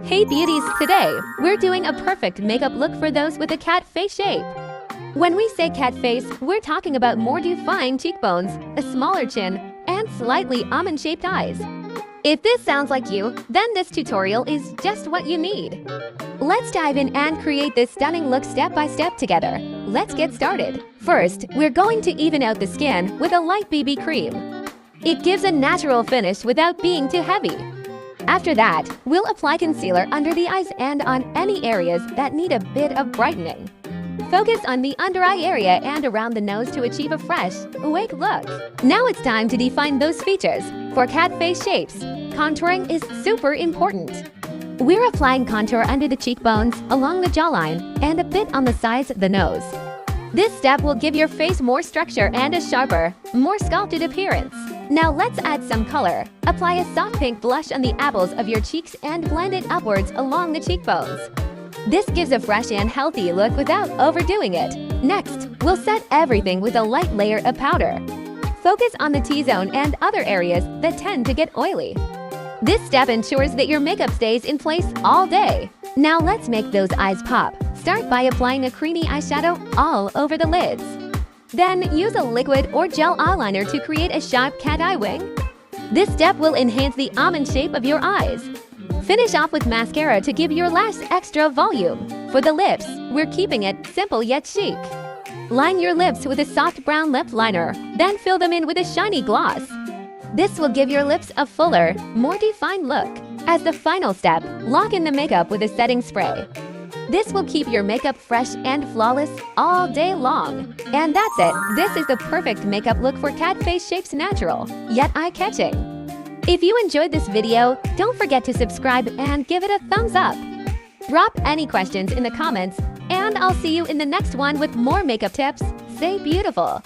Hey beauties, today we're doing a perfect makeup look for those with a cat face shape. When we say cat face, we're talking about more defined cheekbones, a smaller chin, and slightly almond-shaped eyes. If this sounds like you, then this tutorial is just what you need. Let's dive in and create this stunning look step by step together. Let's get started. First, we're going to even out the skin with a light BB cream. It gives a natural finish without being too heavy. After that, we'll apply concealer under the eyes and on any areas that need a bit of brightening. Focus on the under eye area and around the nose to achieve a fresh, awake look. Now it's time to define those features. For cat face shapes, contouring is super important. We're applying contour under the cheekbones, along the jawline, and a bit on the sides of the nose. This step will give your face more structure and a sharper, more sculpted appearance. Now let's add some color. Apply a soft pink blush on the apples of your cheeks and blend it upwards along the cheekbones. This gives a fresh and healthy look without overdoing it. Next, we'll set everything with a light layer of powder. Focus on the T-zone and other areas that tend to get oily. This step ensures that your makeup stays in place all day. Now let's make those eyes pop. Start by applying a creamy eyeshadow all over the lids. Then use a liquid or gel eyeliner to create a sharp cat eye wing. This step will enhance the almond shape of your eyes. Finish off with mascara to give your lash extra volume. For the lips, we're keeping it simple yet chic. Line your lips with a soft brown lip liner, then fill them in with a shiny gloss. This will give your lips a fuller, more defined look. As the final step, lock in the makeup with a setting spray. This will keep your makeup fresh and flawless all day long. And that's it. This is the perfect makeup look for cat face shapes, natural, yet eye-catching. If you enjoyed this video, don't forget to subscribe and give it a thumbs up. Drop any questions in the comments, and I'll see you in the next one with more makeup tips. Stay beautiful.